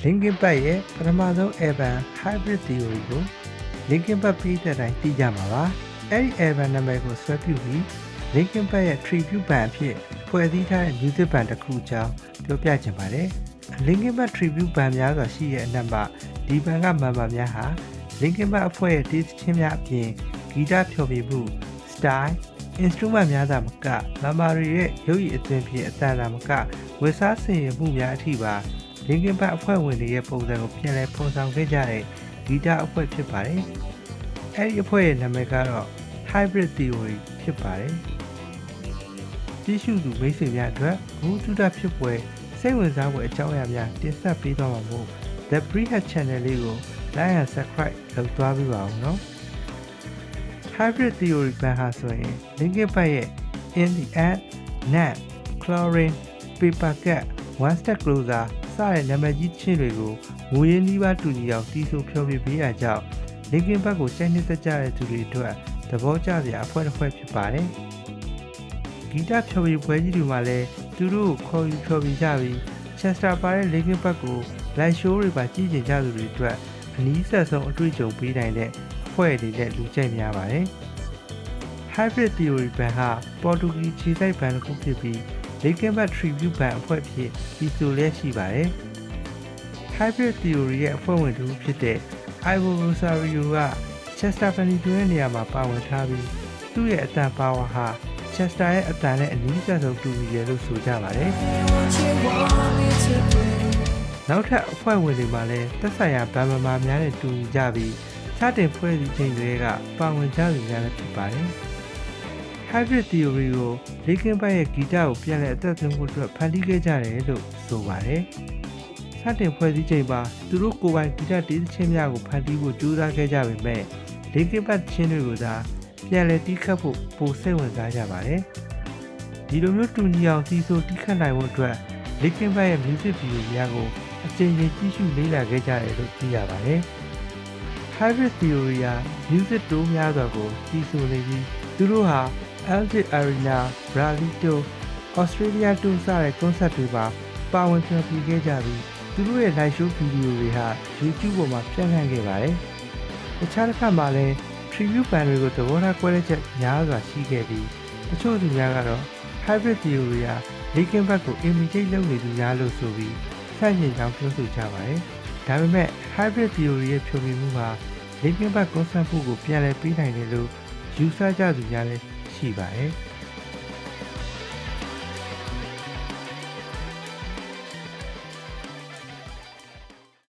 Linkin Park ရဲ့ပထမဆုံး album Hybrid Theory ကို Linkin Park ပြည်သက်တိုင်းသိကြမှာပါ။အဲဒီ album နာမည်ကိုဆွဲပြုပြီး Linkin Park ရဲ့ tribute band အဖြစ်ဖွဲ့စည်းထားတဲ့ music band တစ်ခုအကြောင်းပြောပြချင်ပါတယ်။ Linkin Park tribute band များစွာရှိတဲ့အနက်မှာဒီ band က member များဟာ Linkin Park အဖွဲ့ရဲ့ တီးချင်းများအပြင်ဂီတဖျော်ဖြေမှု style instrument များသာမက member တွေရဲ့ရုပ်ရည်အသွင်ဖြင့်အတန်သာမကဝတ်စားဆင်ယင်မှုများအထိပါLinkin Park အဖွဲ့ဝင်တွေရဲ့ပုံစံကိုပြန်လည်ဖော်ဆောင်ခဲ့ကြတဲ့ဂီတအဖွဲ့ဖြစ်ပါတယ်။အဲဒီအဖွဲ့ရဲ့နာမည်ကတော့ Hybrid Theory ဖြစ်ပါတယ်။ကြည့်ရှုသူမိတ်ဆွေများအတွက်ဘုဒ္ဓဖြစ်ပွဲစိတ်ဝင်စားဖွယ်အကြောင်းအရာများတင်ဆက်ပေးသွားမှာမို့ The Prehead Channel လေးကို like and subscribe လုပ်သွားပြီးပါဦးနော်။ Hybrid Theory ဘန်ဟာဆိုရင် Linkin Park ရဲ့ In the End, Numb, Chlorine, Paper Cut, One Step Closerစတဲ့နာမည်ကြီးချင်းတွေကိုငွေရင်းနှီးပါတူညီအောင်တီးဆိုဖျော်ဖြေပေးရကြောင်း Linkin Park ကိုစိတ်နှစ်သက်ကြတဲ့သူတွေအတွက်သဘောကျစရာအဖွဲ့တစ်ဖွဲ့ဖြစ်ပါတယ်။ဂီတဖျော်ဖြေပွဲကြီးတွေမှာလည်းသူတို့ကိုခေါ်ယူဖျော်ဖြေကြပြီး Chester ပါတဲ့ Linkin Park ကို live show တွေပါကြည့်ကြကြသူတွေအတွက်အနည်းဆက်ဆုံးအတွေ့အကြုံပေးနိုင်တဲ့အဖွဲ့တွေနဲ့လူကြိုက်များပါတယ်။ Hybrid Theory ဘန်ဟာပေါ်တူဂီခြေစိုက်ဘန်တစ်ခုဖြစ်ပြီးLinkin Park tribute band အဖွဲ့ဖြစ်ပြီးဆိုလျက်ရှိပါတယ်။ Hybrid Theory ရဲ့အဖွဲ့ဝင်တစ်ဦးဖြစ်တဲ့ Ivo Rosario က Chester Bennington ရဲ့နေရာမှာပါဝင်ထားပြီးသူ့ရဲ့အတန်ပါဝါဟာ Chester ရဲ့အတန်နဲ့အနည်းဆက်ဆုံးတူညီတယ်လို့ဆိုကြပါတယ်။နောက်ထပ်အဖွဲ့ဝင်တွေမှာလည်းသက်ဆိုင်ရာဘန်မာများနဲ့တူညီကြပြီးစတင်ဖွဲ့စည်းခြင်းတွေကပါဝင်ကြသူများလည်းဖြစ်ပါတယ်။ Hybrid Theory ကို Linkin Park ရဲ့ဂီတကိုပြန်လည်အသက်သွင်းဖို့အတွက်ဖန်တီးခဲ့ကြတယ်လို့ဆိုပါတယ်။စတင်ဖွဲ့စည်းချိန်မှာသူတို့ကိုယ်ပိုင်ဂီတတီးချင်းများကိုဖန်တီးဖို့ကြိုးစားခဲ့ကြပေမဲ့ Linkin Park ချင်းတွေကိုသာပြန်လည်တီးခတ်ဖို့ပိုစိတ်ဝင်စားကြပါတယ်။ဒီလိုမျိုးတူညီအောင်တီးဆိုတီးခတ်နိုင်ဖို့အတွက် Linkin Park ရဲ့ music video များကိုအကြိမ်ကြိမ်ကြည့်ရှုလေ့လာခဲ့ကြတယ်လို့သိရပါတယ်။ Hybrid Theory ဟာ music tour များစွာကိုတီးဆိုနေပြီးသူတို့ဟာAlgiers Arena, Brazil, Australia Tour စတဲ့ concert တွေမှာပါဝင်ဖျော်ဖြေခဲ့ကြပြီးသူတို့ရဲ့ live show video တွေဟာ YouTube ပေါ်မှာပြန့်နှံ့ခဲ့ပါတယ်။တခြားတစ်ခါမှာလည်း tribute band တွေကိုသဘောထားကွဲလွဲချက်များစွာရှိခဲ့ပြီးတချို့သူများကတော့ Hybrid Theory ဟာ Linkin Park ကို imitate လုပ်နေသူများလို့ဆိုပြီးဆန့်ကျင်ကြောင်းပြောဆိုကြပါတယ်။ဒါပေမဲ့ Hybrid Theory ရဲ့ဖြော်ဖြေမှုဟာ Linkin Park concert ကိုပြန်လည်ပေးနိုင်တယ်လို့ယူဆကြသူများလည်းရှိပါတယ်။